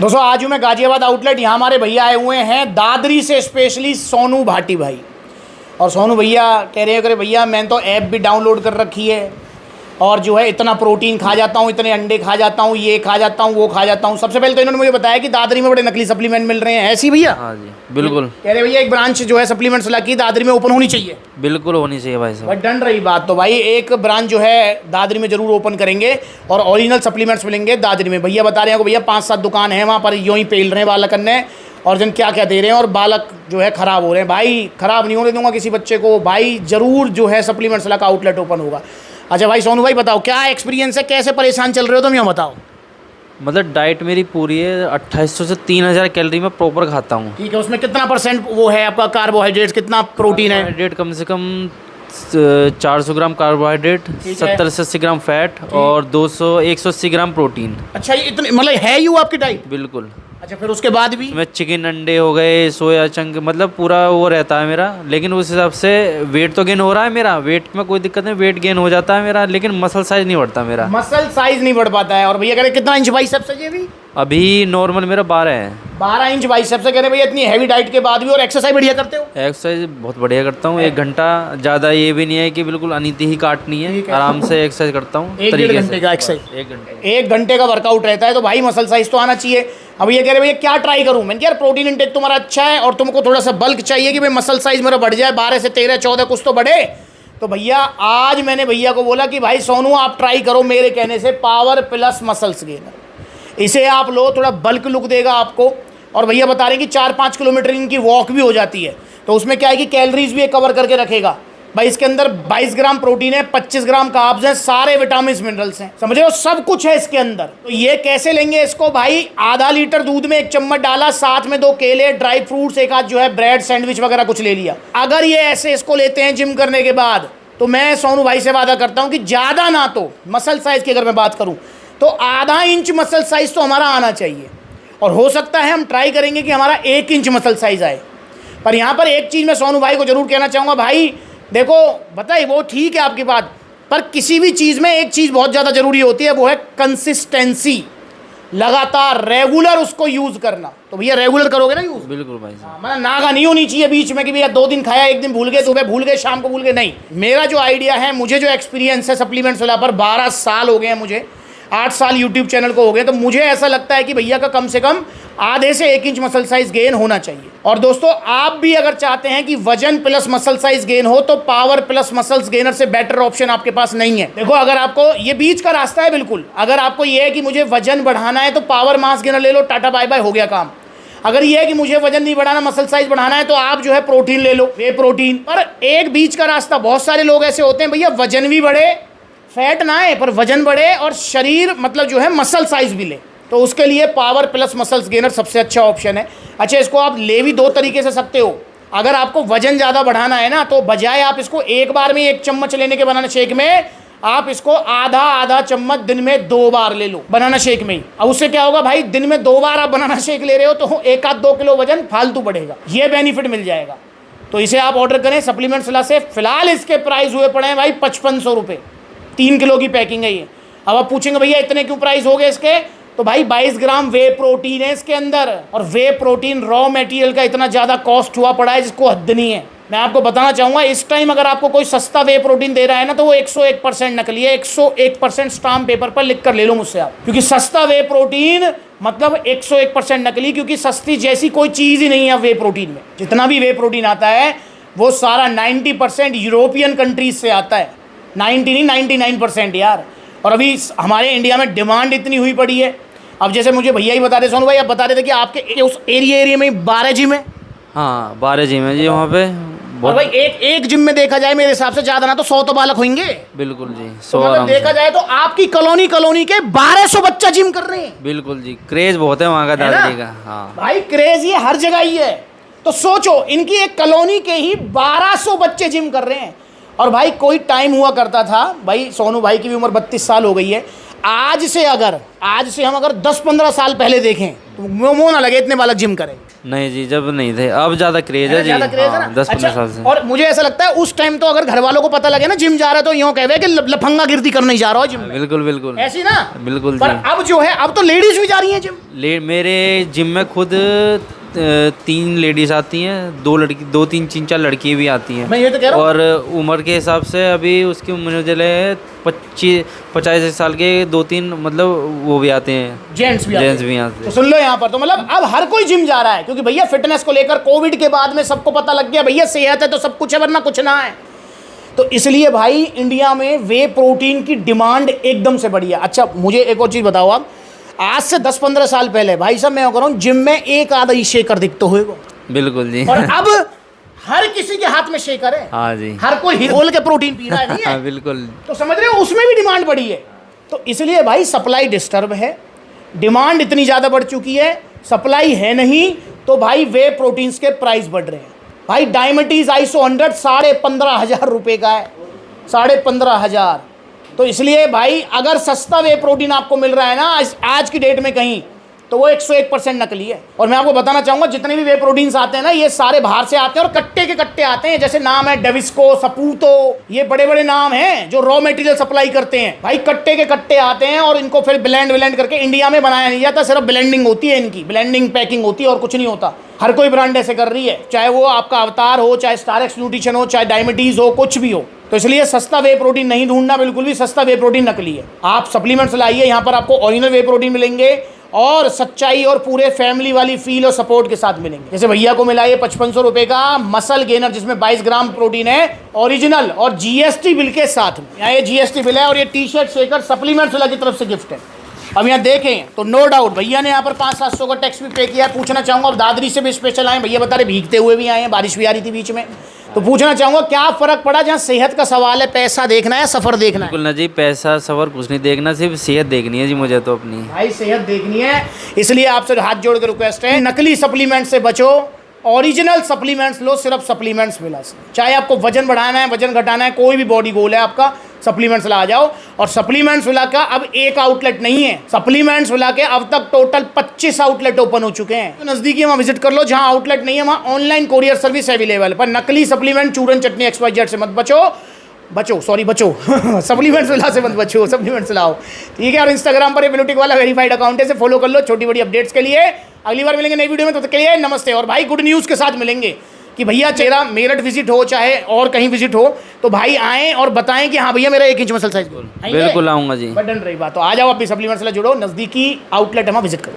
दोस्तों आज हूँ मैं गाजियाबाद आउटलेट। यहाँ हमारे भैया आए हुए हैं दादरी से, स्पेशली सोनू भाटी भाई। और सोनू भैया कह रहे हैं कि भैया मैंने तो ऐप भी डाउनलोड कर रखी है और जो है इतना प्रोटीन खा जाता हूँ, इतने अंडे खा जाता हूँ, ये खा जाता हूँ, वो खा जाता हूँ। सबसे पहले तो इन्होंने मुझे बताया कि दादरी में बड़े नकली सप्लीमेंट मिल रहे हैं, ऐसी भैया? हाँ जी बिल्कुल। कह रहे भैया एक ब्रांच जो है सप्लीमेंट्स ला की दादरी में ओपन होनी चाहिए। बिल्कुल होनी चाहिए भाई साहब। बट डन रही बात तो भाई एक ब्रांच जो है दादरी में जरूर ओपन करेंगे और ओरिजिनल सप्लीमेंट्स मिलेंगे दादरी में। भैया बता रहे हैं कि भैया 5-7 दुकान है वहाँ पर, यूँ ही पेल रहे हैं बालक अन्य और जन क्या क्या दे रहे हैं और बालक जो है ख़राब हो रहे हैं। भाई ख़राब नहीं होने दूंगा किसी बच्चे को। भाई ज़रूर जो है सप्लीमेंट्स ला का आउटलेट ओपन होगा। अच्छा भाई सोनू भाई बताओ क्या एक्सपीरियंस है, कैसे परेशान चल रहे हो तुम, यूँ बताओ। मतलब डाइट मेरी पूरी है, 2800 से 3000 कैलोरी में प्रॉपर खाता हूँ। ठीक है, उसमें कितना % वो है आपका कार्बोहाइड्रेट्स, कितना प्रोटीन है? कार्बोहाइड्रेट कम से कम 400 ग्राम कार्बोहाइड्रेट, 70 से 80 ग्राम फैट और 180 ग्राम प्रोटीन। अच्छा ये इतने मतलब है यू आपकी डाइट? बिल्कुल। अच्छा फिर उसके बाद भी मैं चिकन अंडे हो गए, सोया चंक, मतलब पूरा वो रहता है मेरा। लेकिन उस हिसाब से वेट तो गेन हो रहा है मेरा, वेट में कोई दिक्कत नहीं, वेट गेन हो जाता है मेरा, लेकिन मसल साइज नहीं बढ़ता मेरा। मसल साइज नहीं बढ़ पाता है। और भैया कह रहे कितना इंच बाइसेप्स है ये भी? अभी नॉर्मल मेरा 12 है। 12 इंच बाइसेप्स है। कह रहे भैया इतनी हैवी डाइट के बाद भी और एक्सरसाइज बढ़िया करते हो? एक्सरसाइज बहुत बढ़िया करता हूँ, 1 घंटा, ज़्यादा ये भी नहीं है कि बिल्कुल अनिति ही काटनी है, आराम से एक्सरसाइज करता हूँ। 1-1.5 घंटे का एक्सरसाइज, 1 घंटे का वर्कआउट रहता है तो भाई मसल साइज तो आना चाहिए। अब ये कह रहे भैया क्या ट्राई करूँ? मैंने यार प्रोटीन इंटेक तुम्हारा अच्छा है और तुमको थोड़ा सा बल्क चाहिए कि भाई मसल साइज मेरा बढ़ जाए, 12 से 13-14 कुछ तो बढ़े। तो भैया आज मैंने भैया को बोला कि भाई सोनू आप ट्राई करो मेरे कहने से पावर प्लस मसल्स गेनर, इसे आप लो, थोड़ा बल्क लुक देगा आपको। और भैया बता रहे हैं कि 4-5 किलोमीटर इनकी वॉक भी हो जाती है, तो उसमें क्या है कि कैलोरीज भी कवर करके रखेगा। भाई इसके अंदर 22 ग्राम प्रोटीन है, 25 ग्राम कार्ब्स हैं, सारे विटामिन मिनरल्स हैं, समझे हो, सब कुछ है इसके अंदर। तो ये कैसे लेंगे इसको? भाई आधा लीटर दूध में 1 चम्मच डाला, साथ में 2 केले, ड्राई फ्रूट्स, एक आध जो है ब्रेड सैंडविच वगैरह कुछ ले लिया। अगर ये ऐसे इसको लेते हैं जिम करने के बाद, तो मैं सोनू भाई से वादा करता हूँ कि ज़्यादा ना तो मसल साइज की अगर मैं बात करूँ तो आधा इंच मसल साइज तो हमारा आना चाहिए। और हो सकता है हम ट्राई करेंगे कि हमारा 1 इंच मसल साइज आए। पर यहाँ पर एक चीज़ मैं सोनू भाई को जरूर कहना चाहूँगा, भाई देखो बताइए वो ठीक है आपकी बात, पर किसी भी चीज़ में एक चीज़ बहुत ज़्यादा ज़रूरी होती है, वो है कंसिस्टेंसी, लगातार रेगुलर उसको यूज़ करना। तो भैया रेगुलर करोगे ना यूज़? बिल्कुल भाई साहब। मतलब नागा नहीं होनी चाहिए बीच में कि भैया 2 दिन खाया, 1 दिन भूल गए, सुबह भूल गए, शाम को भूल गए। नहीं, मेरा जो आइडिया है, मुझे जो एक्सपीरियंस है सप्लीमेंट्स वाला पर 12 साल हो गए हैं मुझे, 8 साल यूट्यूब चैनल को हो गए, तो मुझे ऐसा लगता है कि भैया का कम से कम आधे से 1 इंच मसल साइज गेन होना चाहिए। और दोस्तों आप भी अगर चाहते हैं कि वजन प्लस मसल साइज गेन हो तो पावर प्लस मसल्स गेनर से बेटर ऑप्शन आपके पास नहीं है। देखो अगर आपको ये बीच का रास्ता है बिल्कुल, अगर आपको ये है कि मुझे वजन बढ़ाना है तो पावर मास गेनर ले लो, टाटा बाय बाय, हो गया काम। अगर ये है कि मुझे वजन नहीं बढ़ाना, मसल साइज बढ़ाना है, तो आप जो है प्रोटीन ले लो, वे प्रोटीन। पर एक बीच का रास्ता, बहुत सारे लोग ऐसे होते हैं भैया वजन भी बढ़े, फैट ना आए पर वजन बढ़े और शरीर मतलब जो है मसल साइज भी ले, तो उसके लिए पावर प्लस मसल्स गेनर सबसे अच्छा ऑप्शन है। अच्छा इसको आप ले भी 2 तरीके से सकते हो। अगर आपको वजन ज़्यादा बढ़ाना है ना, तो बजाय आप इसको एक बार में 1 चम्मच लेने के बनाना शेक में, आप इसको आधा चम्मच दिन में 2 बार ले लो बनाना शेक में ही। अब उससे क्या होगा भाई, दिन में 2 बार आप बनाना शेक ले रहे हो तो 1-2 किलो वजन फालतू बढ़ेगा, ये बेनिफिट मिल जाएगा। तो इसे आप ऑर्डर करें सप्लीमेंट्स ला से। फिलहाल इसके प्राइस हुए पड़े हैं भाई 5500 रुपये, 3 किलो की पैकिंग है ये। अब आप पूछेंगे भैया इतने क्यों प्राइस हो गए इसके? तो भाई 22 ग्राम वे प्रोटीन है इसके अंदर, और वे प्रोटीन रॉ मटेरियल का इतना ज़्यादा कॉस्ट हुआ पड़ा है जिसको हद नहीं है। मैं आपको बताना चाहूँगा इस टाइम अगर आपको कोई सस्ता वे प्रोटीन दे रहा है ना, तो वो 101% नकली है। 101% स्टाम्प पेपर पर लिख कर ले लो मुझसे आप, क्योंकि सस्ता वे प्रोटीन मतलब 101% नकली, क्योंकि सस्ती जैसी कोई चीज़ ही नहीं है वे प्रोटीन में। जितना भी वे प्रोटीन आता है वो सारा 90% यूरोपियन कंट्रीज से आता है, 90 नहीं 99% यार। और अभी हमारे इंडिया में डिमांड इतनी हुई पड़ी है। अब जैसे मुझे भैया ही बता रहे, सोनू भाई आप बता रहे थे कि आपके उस एरिया में 12 जिम है। हाँ 12 जिम है जी वहाँ पे। और भाई एक जिम में देखा जाए मेरे हिसाब से ज़्यादा ना तो 100 तो बालक होंगे। बिल्कुल जी, 100 तो मतलब देखा जाए तो आपकी कॉलोनी के 1200 बच्चा जिम कर रहे हैं। बिल्कुल जी, क्रेज बहुत है वहाँ का दादरी का। हाँ भाई क्रेज ये हर जगह ही है। तो सोचो इनकी एक कॉलोनी के ही 1200 बच्चे जिम कर रहे हैं। और भाई कोई टाइम हुआ करता था, भाई सोनू भाई की भी उम्र 32 साल हो गई है, आज से हम अगर 10-15 साल पहले देखें तो मोह ना लगे इतने बालक जिम करें। नहीं जी, जब नहीं थे, अब ज़्यादा क्रेज है जी। ज़्यादा क्रेज है हाँ, ना? 10-15 साल से। और मुझे ऐसा लगता है उस टाइम तो अगर घर वालों को पता लगे ना जिम जा रहा है तो यूँ कहवे कि लफंगा गिरती करने जा रहा हो जिम में। बिल्कुल बिल्कुल ऐसी ना, बिल्कुल पर जी। अब जो है अब तो लेडीज भी जा रही हैं जिम। मेरे जिम में खुद 3 लेडीज आती हैं, 2 लड़की, 2 3 4 लड़की भी आती हैं। मैं ये तो कह रहा हूँ। और उम्र के हिसाब से अभी उसकी उम्र मुझे लगे 25 साल के 2-3 मतलब वो भी आते हैं, जेंट्स भी जेंट्स भी तो आते हैं। सुन लो यहाँ पर तो मतलब अब हर कोई जिम जा रहा है क्योंकि भैया फिटनेस को लेकर कोविड के बाद में सबको पता लग गया भैया सेहत है तो सब कुछ है वरना कुछ ना है। तो इसलिए भाई इंडिया में वे प्रोटीन की डिमांड एकदम से बढ़ी है। अच्छा मुझे एक और चीज़ बताओ आप, आज से 10-15 साल पहले भाई साहब मैं कह रहा हूँ जिम में एक आधा ही शेकर दिखते होगा, बिल्कुल जी। और अब हर किसी के हाथ में शेकर है। हाँ जी, हर कोई खोल के प्रोटीन पी रहा है, नहीं हाँ है? बिल्कुल। तो समझ रहे हो उसमें भी डिमांड बढ़ी है। तो इसलिए भाई सप्लाई डिस्टर्ब है, डिमांड इतनी ज़्यादा बढ़ चुकी है, सप्लाई है नहीं, तो भाई वे प्रोटीन्स के प्राइस बढ़ रहे हैं। भाई डायबिटीज़ आइसो 100 15,500 रुपये का है, 15,500। तो इसलिए भाई अगर सस्ता वे प्रोटीन आपको मिल रहा है ना आज की डेट में कहीं, तो वो 101% नकली है। और मैं आपको बताना चाहूँगा जितने भी वे प्रोटीन्स आते हैं ना ये सारे बाहर से आते हैं और कट्टे के कट्टे आते हैं। जैसे नाम है डेविस्को, सपूतो, ये बड़े बड़े नाम हैं जो रॉ मटेरियल सप्लाई करते हैं। भाई कट्टे के कट्टे आते हैं और इनको फिर ब्लेंड करके इंडिया में बनाया नहीं जाता, सिर्फ ब्लेंडिंग होती है, इनकी ब्लेंडिंग पैकिंग होती है और कुछ नहीं होता। हर कोई ब्रांड ऐसे कर रही है, चाहे वो आपका अवतार हो, चाहे स्टारक्स न्यूट्रिशन हो, चाहे डायबिटीज़ हो, कुछ भी हो। तो इसलिए सस्ता वे प्रोटीन नहीं ढूंढना, बिल्कुल भी सस्ता वे प्रोटीन नकली है। आप सप्लीमेंट्स लाइए, यहाँ पर आपको ओरिजिनल वे प्रोटीन मिलेंगे और सच्चाई और पूरे फैमिली वाली फील और सपोर्ट के साथ मिलेंगे। जैसे भैया को मिला ये 5500 रुपये का मसल गेनर जिसमें 22 ग्राम प्रोटीन है ओरिजिनल और जीएसटी बिल के साथ में। यहाँ ये जीएसटी बिल है और ये टी शर्ट शेकर सप्लीमेंट्स वाला की तरफ से गिफ्ट है। अब यहाँ देखें तो नो डाउट भैया ने यहाँ पर 500-700 का टैक्स भी पे किया है। पूछना चाहूँगा अब दादरी से भी स्पेशल आए, भैया बता रहे भीगते हुए भी आए हैं, बारिश भी आ रही थी बीच में, तो पूछना चाहूँगा क्या फ़र्क पड़ा? जहाँ सेहत का सवाल है, पैसा देखना है, सफ़र देखना है। बिल्कुल ना जी, पैसा सफ़र कुछ नहीं देखना, सिर्फ सेहत देखनी है जी मुझे तो अपनी। भाई सेहत देखनी है, इसलिए आपसे हाथ जोड़ कर रिक्वेस्ट है नकली सप्लीमेंट से बचो, ओरिजिनल सप्लीमेंट्स लो, सिर्फ सप्लीमेंट्स मिला से। चाहे आपको वजन बढ़ाना है, वजन घटाना है, कोई भी बॉडी गोल है आपका, सप्लीमेंट्स ला जाओ। और सप्लीमेंट्स विला का अब एक आउटलेट नहीं है, सप्लीमेंट्स विला के अब तक टोटल 25 आउटलेट ओपन हो चुके हैं। तो नज़दीकी वहाँ विजिट कर लो, जहाँ आउटलेट नहीं है वहाँ ऑनलाइन कोरियर सर्विस अवेलेबल। पर नकली सप्लीमेंट चूरन चटनी XYZ से मत बचो सप्लीमेंट्स विला से मत बचो, सप्लीमेंट्स लाओ, ठीक है। और इंस्टाग्राम पर ब्लूटिक वाला वेरीफाइड अकाउंट है, से फॉलो कर लो छोटी बड़ी अपडेट्स के लिए। अगली बार मिलेंगे नई वीडियो में, तो तब तक के लिए नमस्ते। और भाई गुड न्यूज़ के साथ मिलेंगे कि भैया तेरा मेरठ विजिट हो चाहे और कहीं विजिट हो तो भाई आएँ और बताएं कि हाँ भैया मेरा 1 इंच मसल साइज। बिल्कुल आऊँगा जी। बटन रही बात, तो आ जाओ अपनी सप्लीमेंट्स से जुड़ो, नज़दीकी आउटलेट है वहाँ विजिट करो।